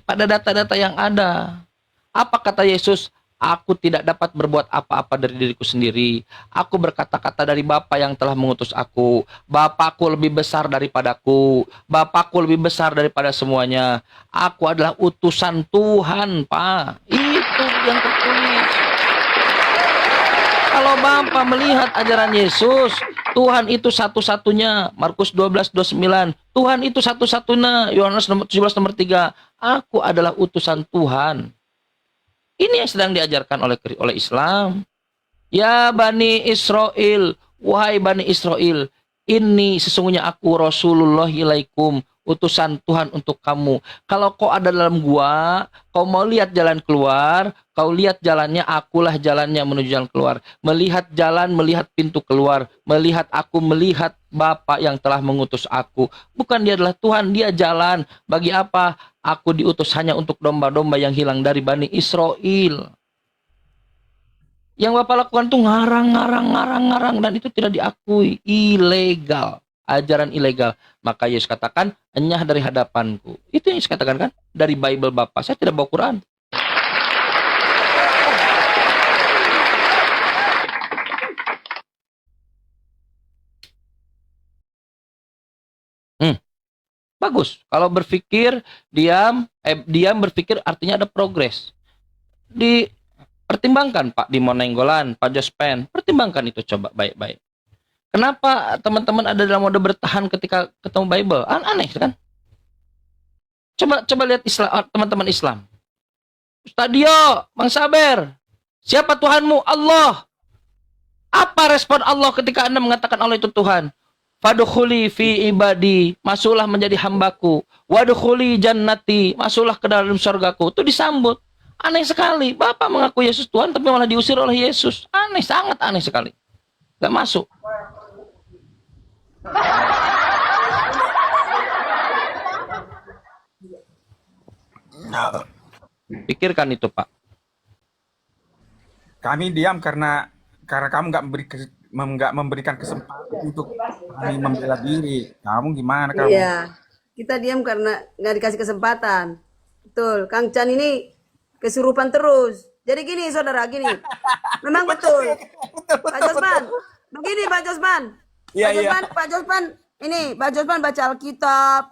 pada data-data yang ada. Apa kata Yesus? Aku tidak dapat berbuat apa-apa dari diriku sendiri. Aku berkata-kata dari Bapa yang telah mengutus aku. Bapakku lebih besar daripadaku. Bapakku lebih besar daripada semuanya. Aku adalah utusan Tuhan, Pak. Itu yang tertulis. Kalau Bapak melihat ajaran Yesus, Tuhan itu satu-satunya. Markus 12:29. Tuhan itu satu-satunya. Yohanes 17 nomor 3. Aku adalah utusan Tuhan. Ini yang sedang diajarkan oleh Islam. Ya Bani Israel, wahai Bani Israel, ini sesungguhnya aku Rasulullah ilaikum, utusan Tuhan untuk kamu. Kalau kau ada dalam gua, kau mau lihat jalan keluar, kau lihat jalannya, akulah jalannya menuju jalan keluar. Melihat jalan, melihat pintu keluar, melihat aku, melihat Bapa yang telah mengutus aku. Bukan dia adalah Tuhan, dia jalan. Bagi apa? Aku diutus hanya untuk domba-domba yang hilang dari Bani Israel. Yang Bapak lakukan tuh ngarang, dan itu tidak diakui. Ilegal. Ajaran ilegal. Maka Yesus katakan, enyah dari hadapanku. Itu yang Yesus katakan kan? Dari Bible Bapak. Saya tidak bawa Quran. Bagus. Kalau berpikir diam berpikir artinya ada progres. Dipertimbangkan Pak di Monenggolan, Pak Jospen, pertimbangkan itu coba baik-baik. Kenapa teman-teman ada dalam mode bertahan ketika ketemu Bible? Aneh kan? Coba lihat Islam, teman-teman Islam. Ustadio, Bang Saber, siapa Tuhanmu? Allah. Apa respon Allah ketika Anda mengatakan Allah itu Tuhan? Fadkhuli fi ibadi, masuklah menjadi hambaku. Wadkhuli jannati, masuklah ke dalam surgaku. Itu disambut. Aneh sekali. Bapak mengaku Yesus Tuhan tapi malah diusir oleh Yesus. Aneh, sangat aneh sekali. Gak masuk. Pikirkan itu, Pak. Kami diam karena kamu nggak memberikan kesempatan untuk kami membela diri. Kamu gimana kamu? Iya, kita diam karena nggak dikasih kesempatan. Betul, Kang Chan ini kesurupan terus. Jadi gini saudara, gini. Memang betul. Pak Jospan, begini Pak Jospan. Iya. Pak Jospan, ini Pak Jospan baca Alkitab,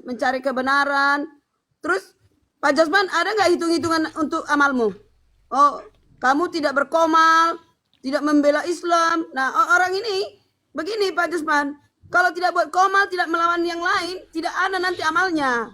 mencari kebenaran. Terus Pak Jospan ada nggak hitung-hitungan untuk amalmu? Oh, kamu tidak berkomal, tidak membela Islam. Nah, orang ini begini Pak Jusman, kalau tidak buat komal, tidak melawan yang lain, tidak ada nanti amalnya.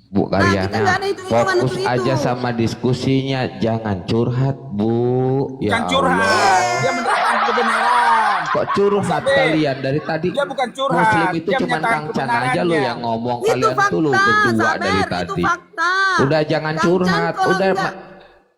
Bu Karyana, fokus untuk aja itu. sama diskusinya, jangan curhat Bu. Bukan Ya curhat, Allah. dia menerangkan kebenaran. Kok curhat kalian dari tadi? Dia bukan curhat, Muslim itu dia cuma menyatakan Kang Chan aja lo kebenarannya. yang ngomong, Itu kalian tuh lo fakta, berdua Saber, dari itu tadi. fakta. Udah jangan Kang Chan curhat, kalau udah enggak-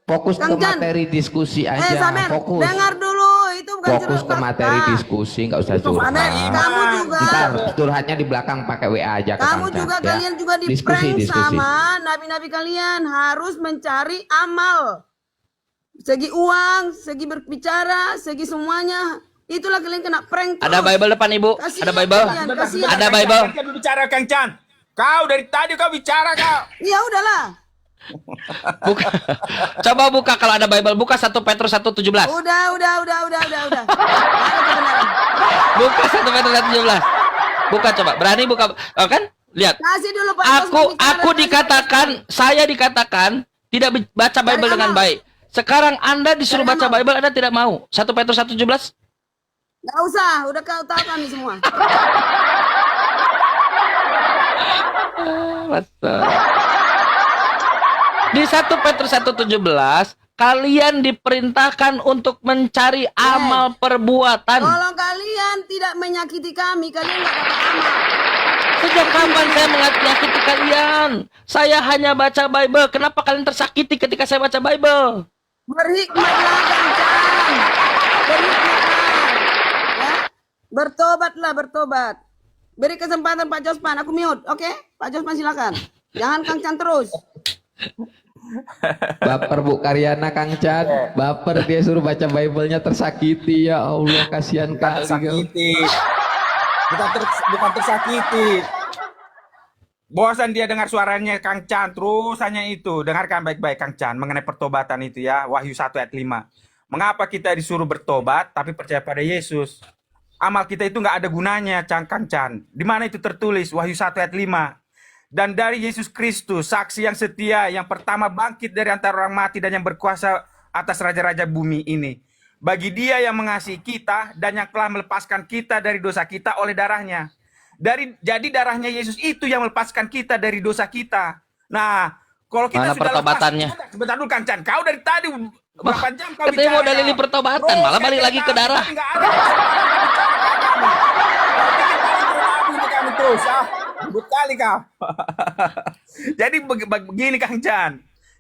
fokus Kang ke Chan. materi diskusi aja, Saber, fokus. dengar dulu, itu bukan Fokus curhat, ke materi fakta. diskusi, nggak usah Itu curhat. Kamu juga. Ntar curhatnya di belakang pakai WA aja ke Kamu Kang Chan, juga ya. kalian juga di Diskusi. prank sama nabi-nabi kalian, harus mencari amal. Segi uang, segi berbicara, segi semuanya. Itulah kalian kena prank terus. Ada Bible depan Ibu? Kasihan Ada Bible? kalian, Sebentar, kasihan. Ada Kang Bible? Chan, dia bicara Kang Chan. Kau dari tadi kau bicara kau. Ya udahlah. Buka. Coba buka kalau ada Bible. Buka 1 Petrus 1:17. Udah. Ada kebenaran. Buka 1 Petrus 1:17. Buka coba. Berani buka. Oh, kan? Lihat. Kasih dulu Pak. Aku dikatakan, saya dikatakan tidak baca Bible Cari dengan amal. baik. Sekarang Anda disuruh Cari baca amal. Bible, Anda tidak mau. 1 Petrus 1:17. Gak usah, udah kau tahu kami semua. Di 1 Petrus 1:17, kalian diperintahkan untuk mencari amal perbuatan. Kalau kalian tidak menyakiti kami, kalian nggak dapat amal. Sejak kapan saya menyakiti kalian? Saya hanya baca Bible. Kenapa kalian tersakiti ketika saya baca Bible? Berhikmatlah Kang Chan. Berhikmatlah. Ya. Bertobat. Beri kesempatan Pak Jospan, aku mute, oke? Pak Jospan silakan. Jangan Kang Chan terus. Baper Bu Karyana, Kang Chan. Baper dia suruh baca Bible-nya, tersakiti. Ya Allah, kasihan kali. Tersakiti. Bukan tersakiti. Bosan dia dengar suaranya Kang Chan, terus hanya itu. Dengarkan baik-baik Kang Chan mengenai pertobatan itu ya, Wahyu 1 ayat 5. Mengapa kita disuruh bertobat tapi percaya pada Yesus? Amal kita itu nggak ada gunanya, Kang Chan. Di mana itu tertulis? Wahyu 1 ayat 5. Dan dari Yesus Kristus, saksi yang setia, yang pertama bangkit dari antara orang mati dan yang berkuasa atas raja-raja bumi ini. Bagi dia yang mengasihi kita dan yang telah melepaskan kita dari dosa kita oleh darahnya. Jadi darahnya Yesus itu yang melepaskan kita dari dosa kita. Nah, kalau kita Mana sudah pertobatannya? sebentar dulu Kang Chan. Kau dari tadi berapa jam kau Katanya mau bicara? dalili pertobatan, Bro, malah saya balik dari lagi ke tadi darah. nggak ada. Ini kami terus ah. Ribut kali kau. Jadi begini Kang Chan.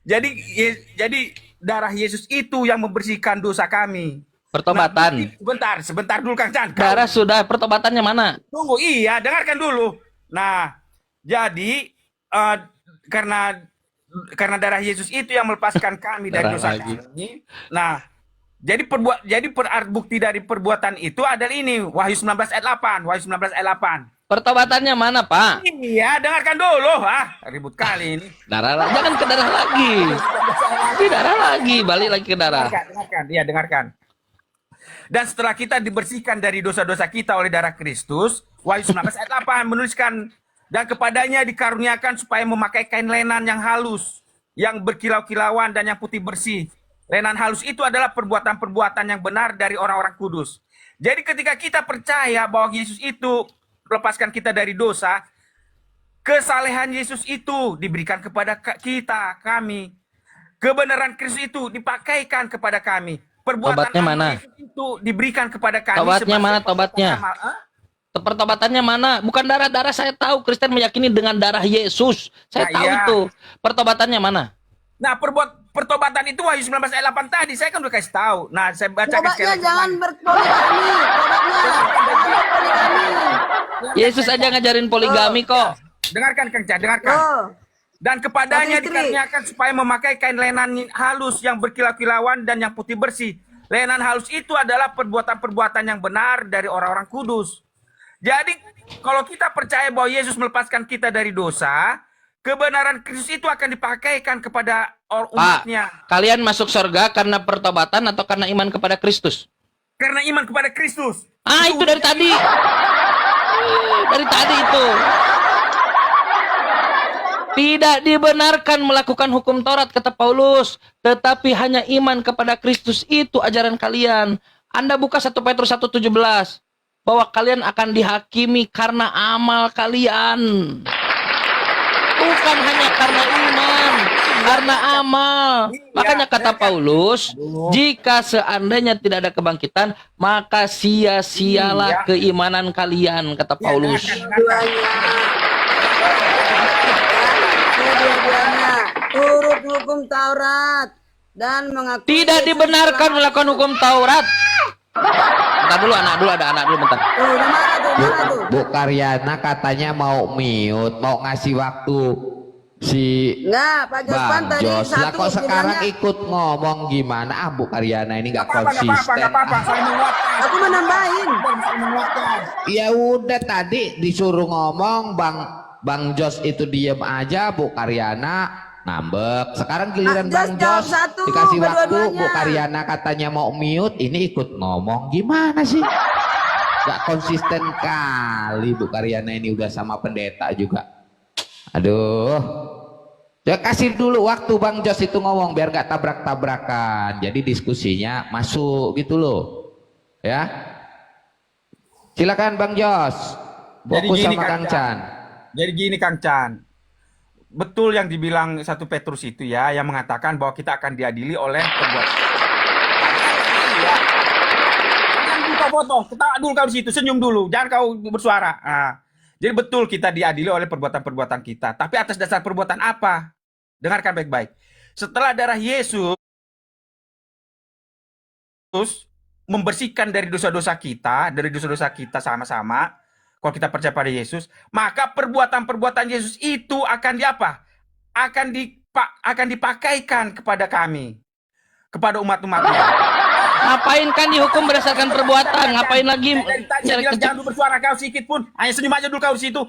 Jadi darah Yesus itu yang membersihkan dosa kami. Pertobatan. Sebentar dulu Kang Chan. Darah sudah, pertobatannya mana? Tunggu, iya, dengarkan dulu. Nah, jadi karena darah Yesus itu yang melepaskan kami dari Darah dosa lagi. kami. Nah, jadi bukti dari perbuatan itu adalah ini, Wahyu 19 ayat 8, Wahyu 19 ayat 8. Pertobatannya mana, Pak? Iya, dengarkan dulu. Ribut kali ini. Darah lagi. Jangan ke darah lagi. Di darah lagi, balik lagi ke darah. Dengarkan. Iya, dengarkan. Dan setelah kita dibersihkan dari dosa-dosa kita oleh darah Kristus, Wahyu 19 ayat 8 menuliskan, dan kepadanya dikaruniakan supaya memakai kain lenan yang halus, yang berkilau-kilauan dan yang putih bersih. Lenan halus itu adalah perbuatan-perbuatan yang benar dari orang-orang kudus. Jadi ketika kita percaya bahwa Yesus itu melepaskan kita dari dosa, kesalehan Yesus itu diberikan kepada kami. Kebenaran Kristus itu dipakaikan kepada kami. Perbuatan Tobatnya mana? Yesus itu diberikan kepada kami. Tobatnya sebagai mana tobatnya? amal. Pertobatannya mana? Bukan darah-darah, saya tahu Kristen meyakini dengan darah Yesus. Saya Nah, tahu iya. itu. Pertobatannya mana? Nah, pertobatan itu Wahyu 19 ayat 8 tadi. Saya kan udah kasih tahu. Nah, saya bacakan Tobatnya sekali jangan lagi. berpoligami. Tobatnya jangan berpoligami. Yesus aja ngajarin poligami kok. Dengarkan Kang Chan, dengarkan. Oh, Dan kepadanya Satu istri. dikaruniakan supaya memakai kain lenan halus yang berkilau-kilauan dan yang putih bersih. Lenan halus itu adalah perbuatan-perbuatan yang benar dari orang-orang kudus. Jadi kalau kita percaya bahwa Yesus melepaskan kita dari dosa, kebenaran Kristus itu akan dipakaikan kepada Pak, umatnya. kalian masuk surga karena pertobatan atau karena iman kepada Kristus? Karena iman kepada Kristus. Itu dari tadi. Dari tadi itu. Tidak dibenarkan melakukan hukum Taurat, kata Paulus. Tetapi hanya iman kepada Kristus, itu ajaran kalian. Anda buka 1 Petrus 1:17. Bahwa kalian akan dihakimi karena amal kalian. Bukan hanya karena iman, karena amal. Makanya kata Paulus, jika seandainya tidak ada kebangkitan, maka sia-sialah keimanan kalian, kata Paulus. Kedua-duanya turut hukum Taurat dan mengaku Tidak dibenarkan melakukan hukum Taurat. Bentar dulu, ada anak dulu bentar. Udah mana tuh? Bu Karyana katanya mau mute, mau ngasih waktu si Enggak, Pak Jospan Bang tadi Jos. Lah satu kok sekarang bilangnya, ikut ngomong gimana? Bu Karyana ini nggak Nggak konsisten. apa-apa. Saya menguatkan. aku menambahin. Saya menguatkan. Ya udah tadi disuruh ngomong Bang Jos itu diem aja, Bu Karyana ngambek. Sekarang giliran Jos Bang jawab Jos satu, dikasih waktu, kedua-duanya. Bu Karyana katanya mau mute, ini ikut ngomong gimana sih? Gak konsisten kali Bu Karyana ini, udah sama pendeta juga. Aduh. Ya kasih dulu waktu Bang Jos itu ngomong biar gak tabrak-tabrakan. Jadi diskusinya masuk gitu loh. Ya. Silakan Bang Jos. Jadi Fokus gini, sama Kang Kang Chan. Jadi gini Kang Chan, betul yang dibilang 1 Petrus itu ya, yang mengatakan bahwa kita akan diadili oleh perbuatan. Iya. Jangan buka foto, ketawa dulu kau di situ, senyum dulu, jangan kau bersuara. Jadi betul kita diadili oleh perbuatan-perbuatan kita, tapi atas dasar perbuatan apa? Dengarkan baik-baik. Setelah darah Yesus membersihkan dari dosa-dosa kita sama-sama. Kalau kita percaya pada Yesus, maka perbuatan-perbuatan Yesus itu akan akan dipakaikan kepada kami, kepada umat-umatnya. Ngapain kan dihukum berdasarkan perbuatan? Ngapain lagi? Saya bilang jangan dulu bersuara kau sedikit pun, hanya senyum aja dulu kau di situ.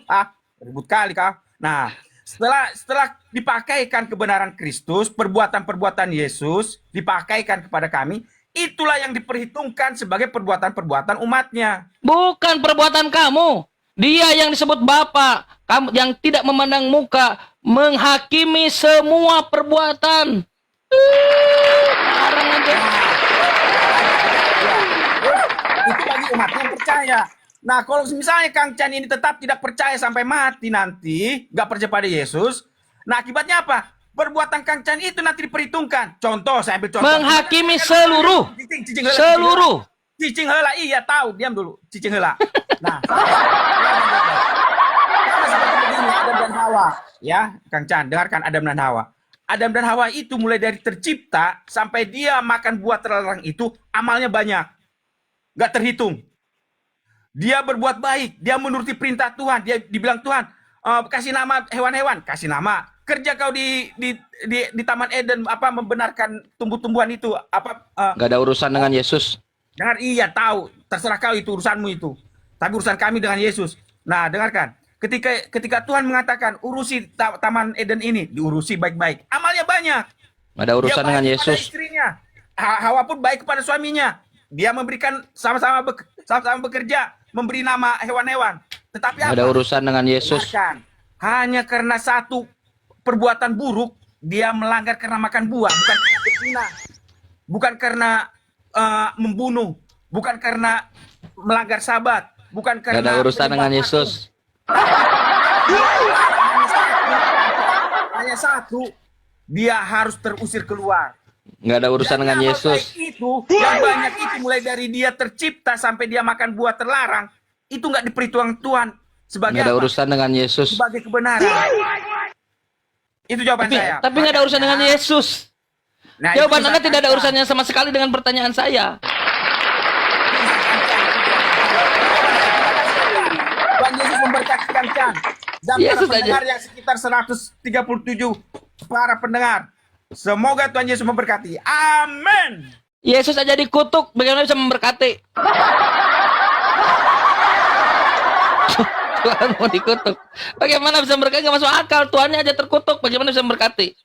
Ribut kali kau. Nah, setelah dipakaikan kebenaran Kristus, perbuatan-perbuatan Yesus dipakaikan kepada kami, itulah yang diperhitungkan sebagai perbuatan-perbuatan umatnya. Bukan perbuatan kamu. Dia yang disebut Bapa, kamu yang tidak memandang muka, menghakimi semua perbuatan. Larang aja. Itu bagi umat yang percaya. Nah, kalau misalnya Kang Chan ini tetap tidak percaya sampai mati nanti, nggak percaya pada Yesus, nah akibatnya apa? Perbuatan Kang Chan itu nanti diperhitungkan. Contoh, saya ambil contoh. Menghakimi seluruh. Cicing heula, Seluruh. Cicing heula, iya tahu, diam dulu. Cicing heula. Nah, sama seperti begini Adam dan Hawa, ya, Kang Chan, dengarkan Adam dan Hawa. Adam dan Hawa itu mulai dari tercipta sampai dia makan buah terlarang itu amalnya banyak, nggak terhitung. Dia berbuat baik, dia menuruti perintah Tuhan, dia dibilang Tuhan, kasih nama hewan-hewan, kasih nama. Kerja kau di Taman Eden apa membenarkan tumbuh-tumbuhan itu apa? Gak ada urusan dengan Yesus. Dengar, iya tahu, terserah kau itu urusanmu itu. Tapi urusan kami dengan Yesus. Nah, dengarkan. Ketika Tuhan mengatakan urusi Taman Eden ini, diurusi baik-baik. Amalnya banyak. Gak ada urusan Dia dengan baik kepada Yesus. istrinya. Hawa pun baik kepada suaminya. Dia memberikan sama-sama bekerja, memberi nama hewan-hewan. Tetapi Gak apa? ada urusan dengan Yesus. Dengarkan. Hanya karena satu perbuatan buruk, dia melanggar karena makan buah, bukan karena berzina, bukan karena membunuh, bukan karena melanggar sabat, bukan Gak karena ada urusan dengan Yesus. hanya satu, dia harus terusir keluar. Gak ada urusan Dan dengan amal Yesus. baik itu yang banyak itu mulai dari dia tercipta sampai dia makan buah terlarang, itu nggak diperhitungkan Tuhan sebagai Gak ada apa? urusan dengan Yesus. Sebagai kebenaran. Itu jawaban saya. Tapi gak ada urusan dengan Yesus. Nah, Jawaban itu Anda bisa tidak ada Kang Chan. urusannya sama sekali dengan pertanyaan saya. Tuhan Yesus memberkati Kang Chan dan para Yesus aja. pendengar yang sekitar 137 para pendengar. Semoga Tuhan Yesus memberkati. Amin. Yesus aja dikutuk, bagaimana bisa memberkati? Tuhan mau dikutuk. Bagaimana bisa memberkati? Gak masuk akal. Tuhannya aja terkutuk, bagaimana bisa memberkati?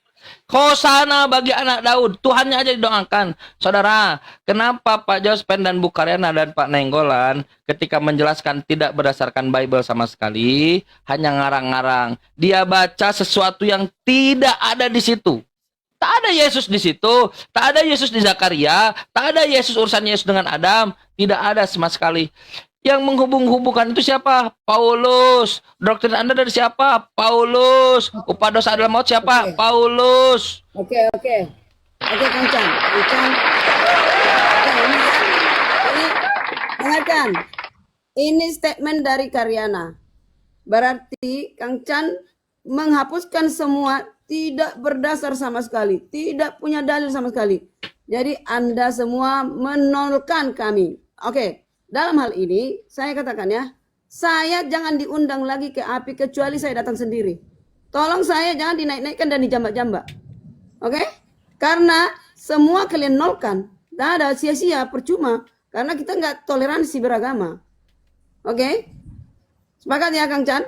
Hosana bagi anak Daud. Tuhannya aja didoakan. Saudara, kenapa Pak Jospen dan Bu Karyana dan Pak Nenggolan ketika menjelaskan tidak berdasarkan Bible sama sekali, hanya ngarang-ngarang. Dia baca sesuatu yang tidak ada di situ. Tak ada Yesus di situ, tak ada Yesus di Zakaria, tak ada Yesus urusan Yesus dengan Adam, tidak ada sama sekali. Yang menghubung-hubungkan itu siapa? Paulus. Doktrin Anda dari siapa? Paulus. Upah dosa adalah maut siapa? Oke. Paulus. Oke, Kang Chan. Oke, ini dengarkan. Ini statement dari Karyana. Berarti Kang Chan menghapuskan semua, tidak berdasar sama sekali, tidak punya dalil sama sekali. Jadi Anda semua menolkan kami. Oke. Dalam hal ini, saya katakan ya, saya jangan diundang lagi ke API kecuali saya datang sendiri. Tolong saya jangan dinaik-naikkan dan dijambak-jambak. Oke? Karena semua kalian nolkan. Tidak ada sia-sia, percuma. Karena kita nggak toleransi beragama. Oke? Sepakat ya Kang Chan?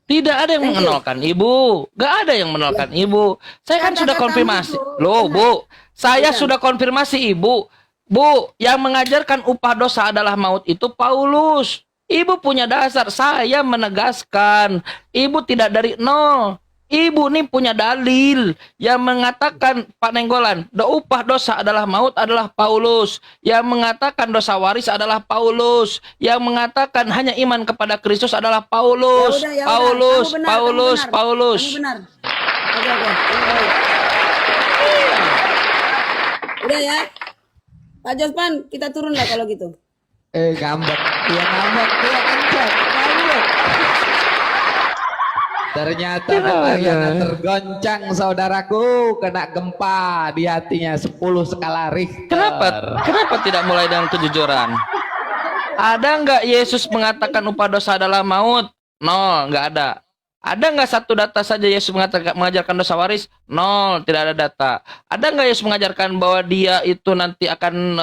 Tidak ada yang Thank you. mengenalkan Ibu. Gak ada yang mengenalkan Ibu. Saya kan sudah Kata-katamu, konfirmasi. Bu. Loh, Bu. Saya Bukan. sudah konfirmasi Ibu. Bu, yang mengajarkan upah dosa adalah maut itu Paulus. Ibu punya dasar. Saya menegaskan. Ibu tidak dari nol. Ibu nih punya dalil yang mengatakan Pak Nenggolan, upah dosa adalah maut adalah Paulus. Yang mengatakan dosa waris adalah Paulus. Yang mengatakan hanya iman kepada Kristus adalah Paulus. Ya udah. Paulus, Kamu benar, Paulus, kamu benar. Paulus. Kamu benar. Oke. Udah ya. Pak Jospan, kita turun lah kalau gitu. Ngambek. Dia ngambek. Dia kencet. Ngambek. Ternyata Karyana tergoncang saudaraku. Kena gempa di hatinya 10 skala Richter. Kenapa tidak mulai dengan kejujuran? Ada nggak Yesus mengatakan upah dosa adalah maut? Nol, nggak ada. Ada nggak satu data saja Yesus mengajarkan dosa waris? Nol, tidak ada data. Ada nggak Yesus mengajarkan bahwa dia itu nanti akan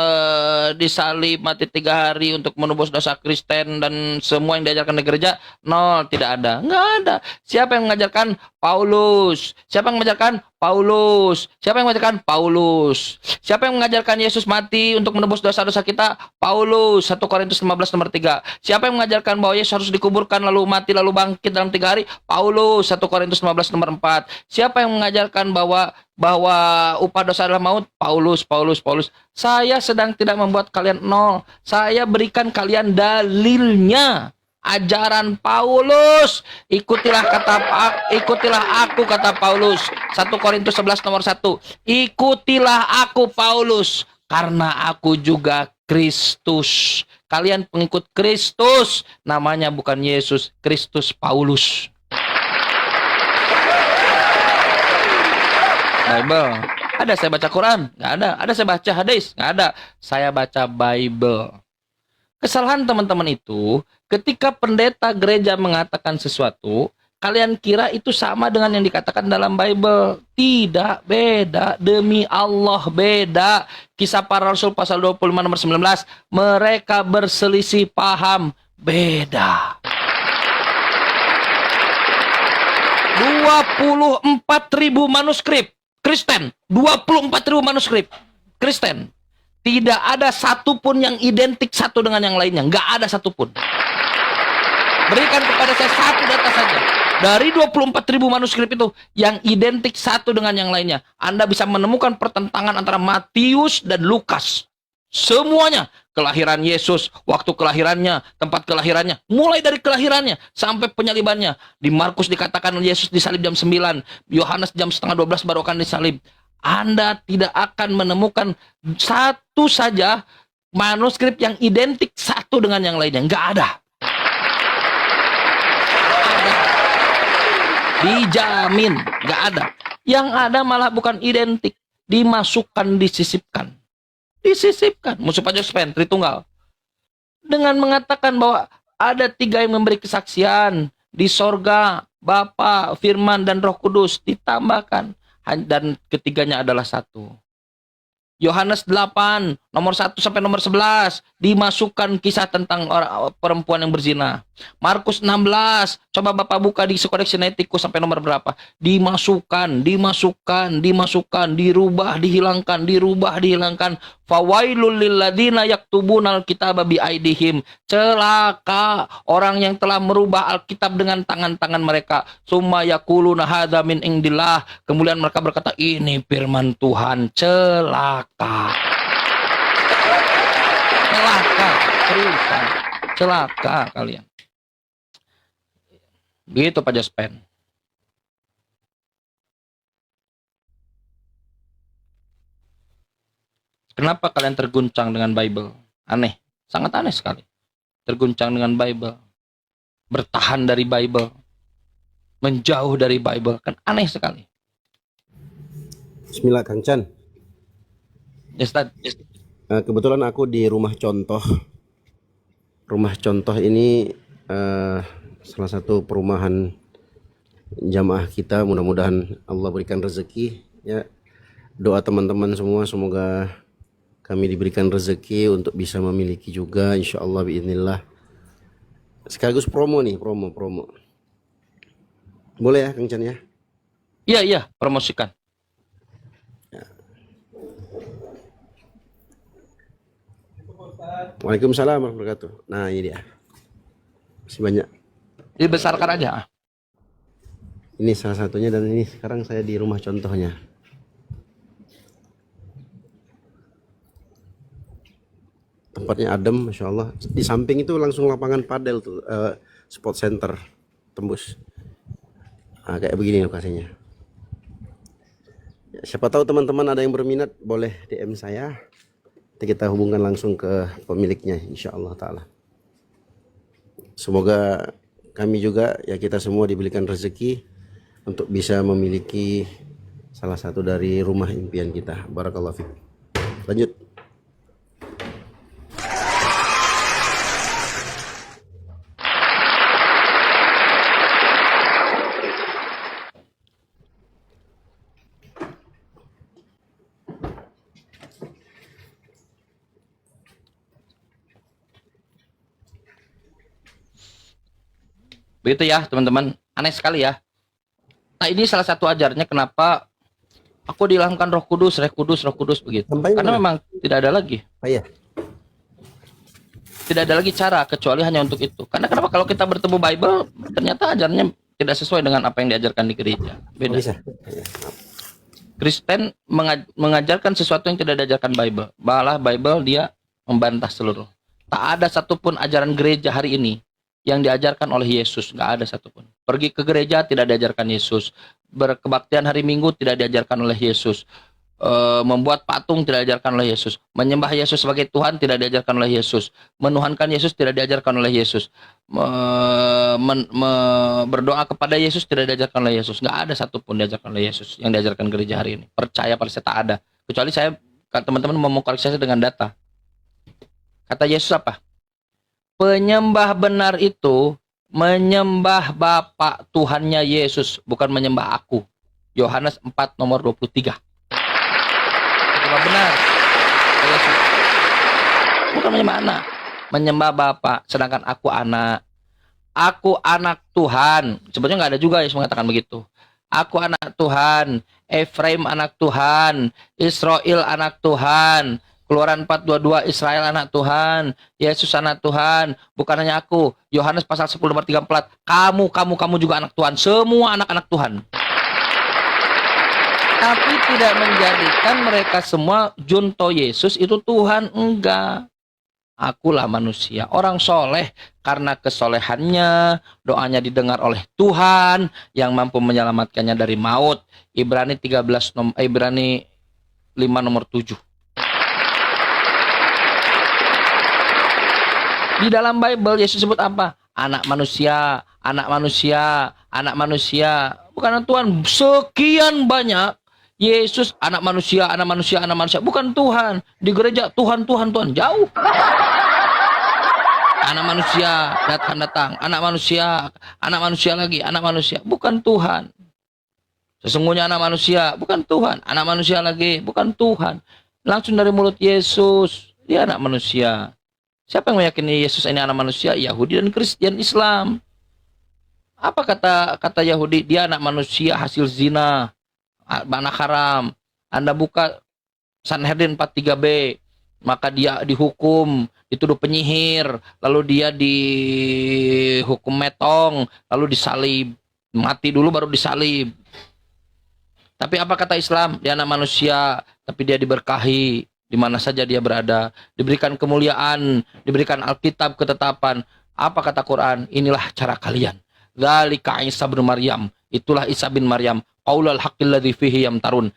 disalib, mati 3 hari untuk menebus dosa Kristen dan semua yang diajarkan di gereja? Nol, tidak ada. Nggak ada. Siapa yang mengajarkan? Paulus. Siapa yang mengajarkan? Paulus. Siapa yang mengajarkan? Paulus. Siapa yang mengajarkan Yesus mati untuk menebus dosa-dosa kita? Paulus. 1 Korintus 15 nomor 3. Siapa yang mengajarkan bahwa Yesus harus dikuburkan lalu mati lalu bangkit dalam 3 hari? Paulus. 1 Korintus 15 nomor 4. Siapa yang mengajarkan bahwa upah dosa adalah maut? Paulus. Saya sedang tidak membuat kalian nol. Saya berikan kalian dalilnya. Ajaran Paulus. Ikutilah aku, kata Paulus. 1 Korintus 11 nomor 1. Ikutilah aku, Paulus, karena aku juga Kristus. Kalian pengikut Kristus. Namanya bukan Yesus, Kristus Paulus. Bible. Ada saya baca Quran? Nggak ada. Ada saya baca hadis? Nggak ada. Saya baca Bible. Kesalahan teman-teman itu, ketika pendeta gereja mengatakan sesuatu, kalian kira itu sama dengan yang dikatakan dalam Bible. Tidak, beda. Demi Allah, beda. Kisah Para Rasul pasal 25 nomor 19. Mereka berselisih paham. Beda. 24.000 manuskrip Kristen. 24.000 manuskrip Kristen. Tidak ada satupun yang identik satu dengan yang lainnya. Nggak ada satupun. Berikan kepada saya satu data saja. Dari 24.000 manuskrip itu, yang identik satu dengan yang lainnya. Anda bisa menemukan pertentangan antara Matius dan Lukas. Semuanya. Kelahiran Yesus, waktu kelahirannya, tempat kelahirannya. Mulai dari kelahirannya sampai penyalibannya. Di Markus dikatakan Yesus disalib jam 9. Yohanes jam setengah 12 baru akan disalib. Anda tidak akan menemukan satu saja manuskrip yang identik satu dengan yang lainnya. Nggak ada. Dijamin. Nggak ada. Yang ada malah bukan identik. Dimasukkan, disisipkan. Disisipkan. Musuh Pak Jospen, Tritunggal. Dengan mengatakan bahwa ada 3 yang memberi kesaksian. Di sorga, Bapa, Firman, dan Roh Kudus. Ditambahkan. Dan ketiganya adalah satu. Yohanes 8, nomor 1 sampai nomor 11. Dimasukkan kisah tentang perempuan yang berzina. Markus 16, coba Bapak buka di Kodeks Sinaiticus sampai nomor berapa. Dimasukkan, dirubah, dihilangkan. Fawailul lilladzina yaktubunal kitaba biaidihim. Celaka orang yang telah merubah Alkitab dengan tangan-tangan mereka. Summa yaquluna hadza min indillah. Kemudian mereka berkata, ini firman Tuhan. Celaka. Terusan. Celaka kalian. Begitu Pak Jospen. Kenapa kalian terguncang dengan Bible? Aneh. Sangat aneh sekali. Terguncang dengan Bible. Bertahan dari Bible. Menjauh dari Bible. Kan aneh sekali. Bismillah Kang Chan. Yes, Kebetulan aku di rumah contoh. Rumah contoh ini salah satu perumahan jamaah kita. Mudah-mudahan Allah berikan rezeki. Ya, doa teman-teman semua semoga kami diberikan rezeki untuk bisa memiliki juga, insya Allah biiznillah. Sekaligus promo nih, promo. Boleh ya Kang Chan ya? Iya, promosikan. Waalaikumsalam warahmatullahi wabarakatuh. Nah ini dia. Masih banyak. Dibesarkan aja. Ini salah satunya dan ini sekarang saya di rumah contohnya. Tempatnya adem, Masya Allah. Di samping itu langsung lapangan padel tuh, sport center tembus. Nah, kayak begini lokasinya. Ya, siapa tahu teman-teman ada yang berminat boleh DM saya. Nanti kita hubungkan langsung ke pemiliknya, Insya Allah Ta'ala. Semoga kami juga, ya kita semua diberikan rezeki untuk bisa memiliki salah satu dari rumah impian kita. Barakallahu fiik. Lanjut. Begitu ya teman-teman, aneh sekali ya. Nah ini salah satu ajarnya kenapa aku diilhamkan Roh Kudus, Roh Kudus, Roh Kudus begitu. Sampai Karena mana? memang tidak ada lagi. Oh iya. Tidak ada lagi cara kecuali hanya untuk itu. Karena kenapa kalau kita bertemu Bible ternyata ajarnya tidak sesuai dengan apa yang diajarkan di gereja. Oh, Beda. bisa. Iya. Kristen mengajarkan sesuatu yang tidak diajarkan Bible. Malah Bible dia membantah seluruh. Tak ada satupun ajaran gereja hari ini yang diajarkan oleh Yesus. Nggak ada satupun. Pergi ke gereja tidak diajarkan Yesus. Berkebaktian hari Minggu tidak diajarkan oleh Yesus. Membuat patung tidak diajarkan oleh Yesus. Menyembah Yesus sebagai Tuhan tidak diajarkan oleh Yesus. Menuhankan Yesus tidak diajarkan oleh Yesus. Berdoa kepada Yesus tidak diajarkan oleh Yesus. Nggak ada satupun diajarkan oleh Yesus yang diajarkan gereja hari ini. Percaya pada saya tak ada. Kecuali saya, teman-teman mau koreksi saya dengan data. Kata Yesus apa? Penyembah benar itu menyembah Bapa Tuhannya Yesus, bukan menyembah aku. Yohanes 4 nomor 23. Menyembah benar Yesus. Bukan menyembah anak. Menyembah Bapa, sedangkan aku anak. Aku anak Tuhan. Sebetulnya nggak ada juga yang mengatakan begitu. Aku anak Tuhan. Efraim anak Tuhan. Israel anak Tuhan. Keluaran 4:22 Israel anak Tuhan, Yesus anak Tuhan, bukan hanya aku. Yohanes pasal 10 nomor 34, kamu juga anak Tuhan, semua anak-anak Tuhan. Tapi tidak menjadikan mereka semua junto Yesus itu Tuhan, enggak. Akulah manusia, orang soleh karena kesolehannya, doanya didengar oleh Tuhan yang mampu menyelamatkannya dari maut. Ibrani 5 nomor 7. Di dalam Bible Yesus sebut apa? Anak manusia, anak manusia, anak manusia. Bukan Tuhan. Sekian banyak Yesus anak manusia, anak manusia, anak manusia. Bukan Tuhan. Di gereja Tuhan, Tuhan, Tuhan. Jauh. Anak manusia datang. Anak manusia lagi, anak manusia. Bukan Tuhan. Sesungguhnya anak manusia, bukan Tuhan. Anak manusia lagi, bukan Tuhan. Langsung dari mulut Yesus. Dia anak manusia. Siapa yang meyakini Yesus ini anak manusia? Yahudi dan Kristen Islam. Apa kata Yahudi? Dia anak manusia hasil zina, anak haram. Anda buka Sanhedrin 43b, maka dia dihukum, dituduh penyihir, lalu dia dihukum metong, lalu disalib. Mati dulu baru disalib. Tapi apa kata Islam? Dia anak manusia, tapi dia diberkahi. Di mana saja dia berada, diberikan kemuliaan, diberikan Alkitab ketetapan. Apa kata Quran? Inilah cara kalian. Dzalika Isa bin Maryam. Itulah Isa bin Maryam. Qaulul haqqil ladzi fihi yamtarun.